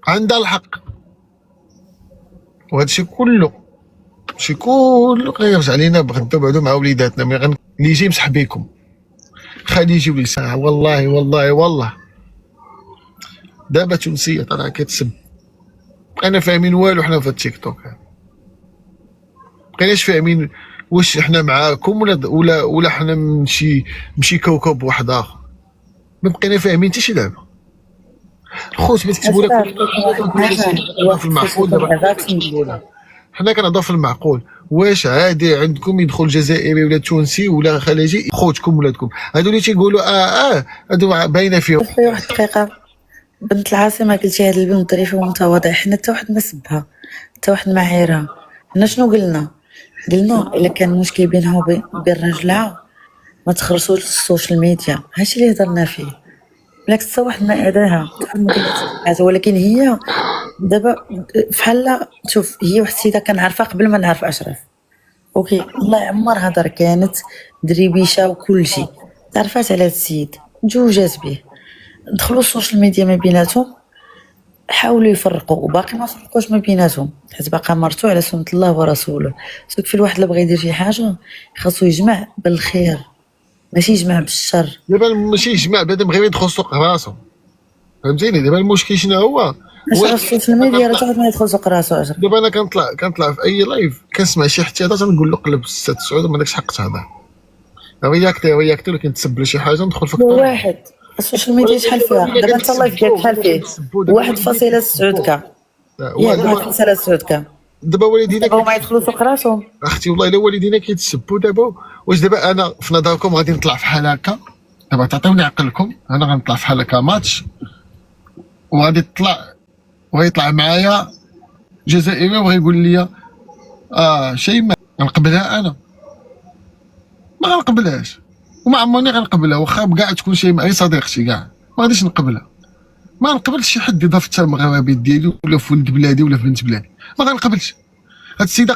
عندها الحق. وهذا الشيء كله غيرجع علينا بغدا بعدو مع وليداتنا. ملي اللي يجي يمسح بيكم خليه يجيو لي ساعه. والله دابا تونسيه طالعه كتسب، بقينا فاهمين والو حنا في التيك توك. بقيناش فاهمين واش حنا معاكم ولا حنا مشي كوكب واحد اخر. ما بقينا فاهمين حتى شي لعبه. الخوت باش كتبوا لك في المعقول. دابا حنا كنهضروا في المعقول. واش عادي عندكم يدخل جزائري ولا تونسي ولا خليجي خوتكم ولادكم؟ هادو اللي تيقولوا هادو باينه فيهم. واحد الدقيقه، بنت العاصمه قلتي هاد البنت ظريفه ومتواضعه، حنا حتى واحد ما سبها حتى واحد ما عايرها. حنا شنو قلنا الا كان مشكل بينها وبين رجلها ما تخرجوش السوشيال ميديا. هادشي اللي هضرنا فيه. بالعكس حتى واحد ما عاداها، ولكن هي دابا بحال شوف، هي واحد السيده كنعرفها قبل ما نعرف اشرف. اوكي، الله يعمر هضر، كانت دريبيشه وكل شيء. تعرفات على هاد السيد، تزوجات به، دخلوا السوشيال ميديا ما بيناتهم، حاولوا يفرقوا وباقي ما فرقوش ما بيناتهم، حيت باقا مرتو على سنة الله ورسوله. سوك في الواحد اللي بغى يدير شي حاجه خاصو يجمع بالخير ماشي يجمع بالشر. دابا ماشي يجمع بنادم غير يدخل سوق راسو، فهمتيني؟ دابا المشكل شنو هو؟ السوشيال ميديا راه تاخذ ما يدخل سوق راسو. دابا انا كنطلع في اي لايف كنسمع شي حتى تنقول له قلب الست سعود ما داكش حق تهضر. وياك ولكن تسب شي حاجه ندخل في واحد السوشيال ميديا شحال فيها دابا؟ انت اللايف ديالك شحال فيه؟ 1.9 1.9 دابا والدينا هما يدخلوا سوق راسهم. اختي والله الا والدينا كيتسبوا دابا. واش دابا انا في نظركم غادي نطلع في حال هكا؟ دابا تعطيوني عقلكم، انا غنطلع في حال هكا ماتش وغادي وغيطلع معايا جزائري وغيقول لي شيماء، غنقبلها؟ انا ما غنقبلهاش وما عمرني غنقبلها، واخا كاع تكون شيماء اي صديقتي كاع ما غاديش نقبلها. ما غنقبلش شي حد يضاف حتى المغاربه ديالي ولا في ولد بلادي ولا في بنت بلادي، ما غنقبلش. هاد السيده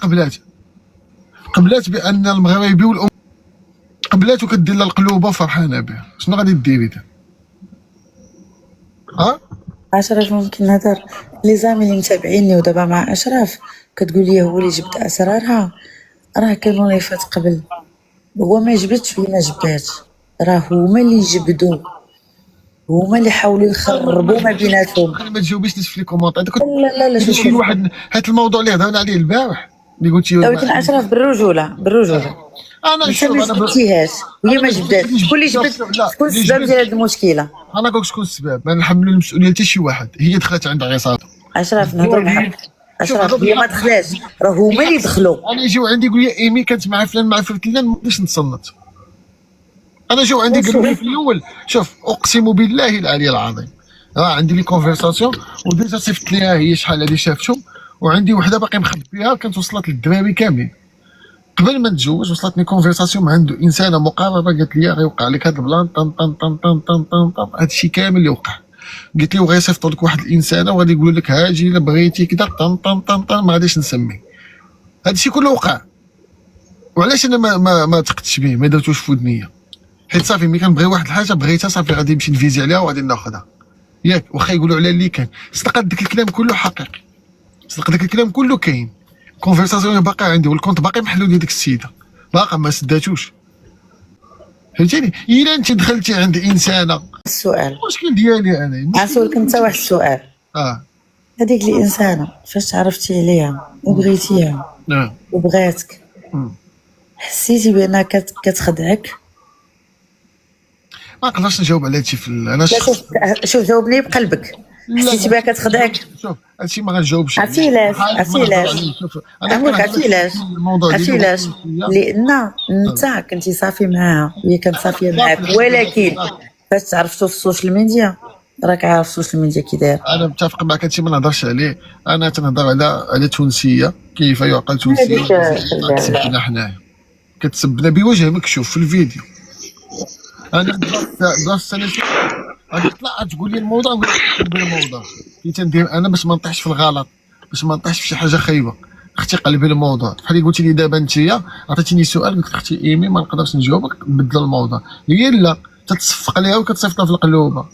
قبلات بان المغاربي والام قبلات وكدير لها القلوبه وفرحانه بها. شنو غادي ديري دابا؟ اشرف ممكن نهضر لي زامي اللي متابعيني ودابا مع اشرف كتقول لي هو اللي جبد اسرارها. راه كانوا لايفات قبل، هو ما جبدش وهي ما جبداتش، راه هما اللي جبدوا، هما اللي حاولوا يخربوا ما بيناتهم. ما تجاوبيش في لي كومونتير. لا شوف شي واحد هاد الموضوع اللي هضرنا عليه البارح اللي قلتي ولكن اشرف بالرجوله انا شوف ما جبدتيهاش وهي ما جبداتش. شكون اللي جبد؟ شكون السبب ديال هذه المشكله؟ انا قلت شكون السبب؟ ما نحمل المسؤوليه حتى شي واحد. هي دخلت عندها عصابه. اشرف نهضر معاك. اشرف هي ما دخلاش، راه هما اللي دخلوا. انا يجيو عندي يقول لي ايمي كانت مع فلان مع فلان ما نقدرش نتصنت. انا جاو عندي قالوا لي في الاول شوف اقسم بالله العلي العظيم عندي لي كونفرساسيون وديجا صيفط ليها هي شحال هادي شافتهم، وعندي وحده باقي مخبيها كانت وصلت للدراري كاملين قبل ما نتزوج. وصلتني كونفرساسيون مع عنده انسانه مقربه قالت لي غيوقع لك هذا البلان طن طن طن طن طن طن طن هادشي كامل اللي وقع. قلت لي وغيصيفطوا لك واحد الانسانه وغادي يقولوا لك هاجي الا بغيتي كذا طن طن طن طن ما غاديش نسمي. هادشي كله وقع. وعلاش انا ما تقدتش به ما درتوش في ودنيا؟ حيت صافي ملي كنبغي واحد الحاجه بغيتها صافي غادي نمشي نفيزي عليها وغادي ناخذها ياك، واخا يقولوا على اللي كان. صدق داك الكلام كله حقيقي، صدق داك الكلام كله كاين. كونفرساسيون باقي عندي والكونت باقي محلول ديال ديك السيده باقا ما سداتوش، فهمتيني؟ الا انت دخلتي عند انسانه. السؤال المشكل ديالي انا غنسولك انت واحد السؤال. هذيك الانسانه فاش تعرفتي عليها وبغيتيها وبغاتك حسيتي بانها كتخدعك؟ ما نقدرش نجاوب على هادشي. انا شوف جاوبني بقلبك. حسيتي بها كتخدعك؟ شوف هادشي ما غنجاوبش. عرفتي علاش؟ عرفتي علاش؟ لان انت كنتي صافي معاها وهي كانت صافيه معاك، ولكن فاش تعرفتوا في السوشيال ميديا راك عارف السوشيال ميديا كي داير. انا متفق معك، هادشي ما نهضرش عليه. انا تنهضر على تونسيه، كيف يعقل تونسيه كتسبنا حنايا، كتسبنا بوجه مكشوف في الفيديو. انا بلاصه سنتين غادي تطلع تقول لي الموضوع نقول لك الموضوع كي تندير انا باش ما نطيحش في الغلط، باش ما نطيحش في شي حاجه خايبه. اختي قلبي الموضوع بحال اللي قلتي لي دابا انتيا عطيتيني سؤال قلت لك اختي ايمي ما نقدرش نجاوبك نبدل الموضوع. هي لا تتصفق ليها وكتصيفطها في القلوبه.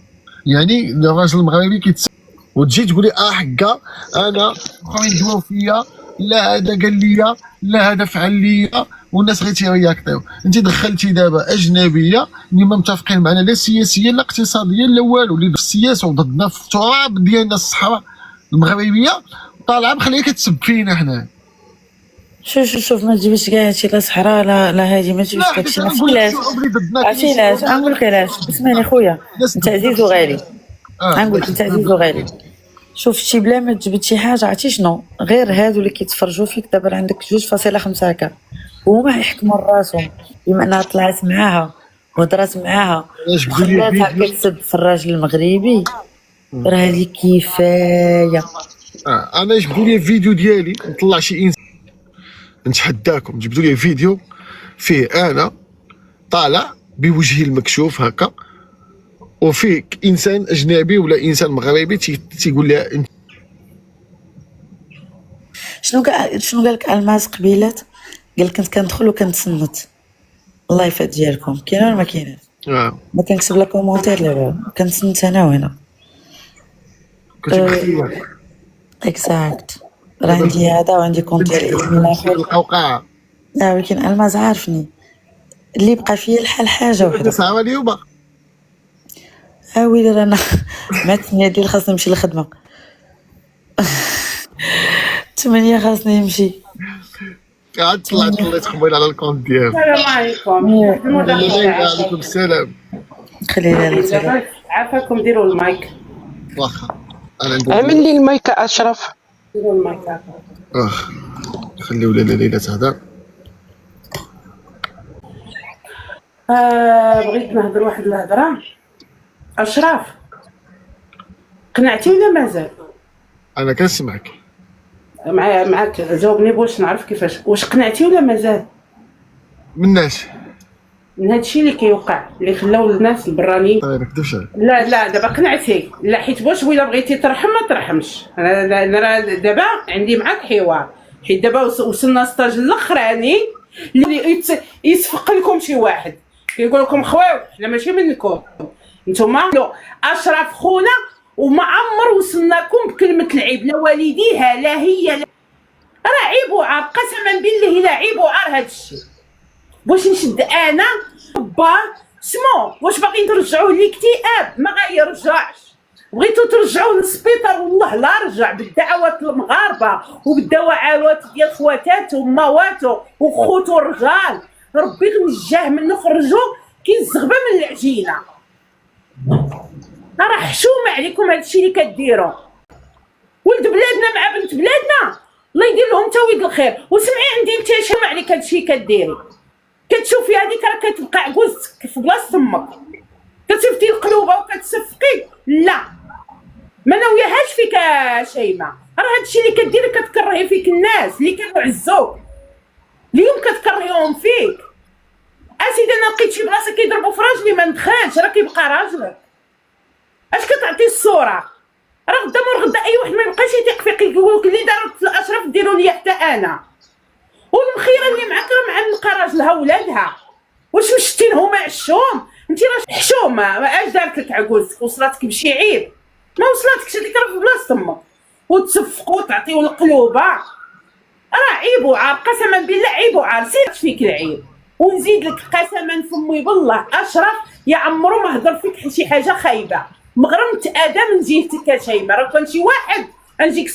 يعني الراجل المغربي كيتصفق وتجي تقول لي حكا انا بقاو يدواو فيا، لا هذا قال لي، لا هذا فعل لي، والناس غير تيرياكطيو. انت دخلتي دابا اجنبيه اللي ما متفقين معنا لا سياسيا لا اقتصاديا لا والو، اللي في السياسه وضدنا في التراب ديالنا الصحراء المغربيه، طالعه مخليه كتسب فينا حنا. شوف ما تجيبش كاع هادشي لا صحراء لا هادي، ما تجيبش داكشي. عرفتي علاش؟ غنقول لك علاش. اسمعني خويا، انت عزيز وغالي. غنقول لك انت عزيز وغالي. شوف شي بلا ما تجبد شي حاجه، عرفتي شنو؟ غير هادو اللي كيتفرجوا فيك دابا عندك 2.5 هكا، هما يحكموا راسهم بما انها طلعت معاها وهضرات معاها وخلاتها كتسب في الراجل المغربي، راه هادي كفايه. انا جبدوا لي فيديو ديالي نطلع شي انسان، نتحداكم جبدوا لي فيديو فيه انا طالع بوجهي المكشوف هكا، وفيه انسان اجنبي ولا انسان مغربي تيقول لها انت. شنو قال لك الماس قبيلات؟ قال كنت كندخل وكنتصنت. اللايف ديالكم كاين ولا ما كاينش؟ ما كنكتب لك كومونتير لا كنتصنت انا وهنا. اكزاكت. راه عندي هذا وعندي كونت ديال من الاخر القوقعه. لا ولكن الماس عارفني اللي بقى فيا الحال حاجه وحده. ساعه اليوم ويلي رانا مع 8 ديال خاصني نمشي للخدمه. 8 خاصني نمشي. قاعد طلعت قبيل على الكونت ديالك. السلام عليكم. وعليكم السلام. خلينا نتسرع. عافاكم ديروا المايك. واخا انا نقول عمل لي المايك اشرف. ديروا المايك. خليو ليلى تهضر. بغيت نهضر واحد الهضره. اشرف قنعتي ولا مازال؟ انا كنسمعك. معاك جاوبني باش نعرف كيفاش. واش قنعتي ولا مازال؟ من الناس من هادشي اللي كيوقع اللي خلاو الناس البرانيين. ما نكذبش. لا دابا قنعتي. لا حيت واش ولا بغيتي ترحم ما ترحمش. انا دابا عندي معاك حوار، حيت دابا وصلنا ستاج الاخراني اللي يصفق لكم شي واحد كيقول لكم خويا حنا ماشي منكم نتوما. اشرف خونا وما عمر وصلنا لكم بكلمه العيب، لا والديها لا هي لا. راه عيب وعار، قسما بالله لا عيب وعار هذا الشيء. واش نشد انا با سمو؟ واش باغيين ترجعوه للاكتئاب؟ ما غيرجعش. بغيتو ترجعوه للسبيطار والله لا رجع، بالدعوات المغاربه وبالدعوات ديال خواتاتو ومواتو وخوتو الرجال، ربي نجاه منه خرجوه كيزغبه من العجينه. راه حشومه عليكم هادشي اللي كديروا. ولد بلادنا مع بنت بلادنا الله يدير لهم تويد الخير. وسمعي عندي انت شحال عليك هادشي كديري. كتشوفي هذيك راه كتبقى عكوزتك في بلاصه تمك، كتشوفتي القلوبه وكتصفقي. لا ما ناوياهاش فيك شيماء. راه هادشي اللي كديري كتكرهي فيك الناس اللي كانوا عزوك، اليوم كتكرهيهم فيك. اسيدي انا لقيت شي بلاصه كيضربوا في راجلي ما ندخلش، راه كيبقى راجلك. اش كتعطي الصوره؟ راه غدا مور غدا اي واحد ما يبقاش يثيق فيك يقول لك اللي دارت الاشرف ديروا لي حتى انا. والمخيره اللي معاك راه مع نلقى راجلها ولادها. واش مشتي هما عشوم؟ انت راه حشومه. اش دارت لك عكوزتك؟ وصلاتك بشي عيب؟ ما وصلاتكش، هذيك راه في بلاصه تمك. وتسفقوا وتعطيو القلوبه. راه عيب وعار، قسما بالله عيب وعار. سير فيك العيب. ونزيد لك قسما فمي بالله اشرف يا عمرو ما هضر فيك شي حاجه خايبه. مغرمت ادم من جهتك يا شيماء. راه كان شي واحد نجيك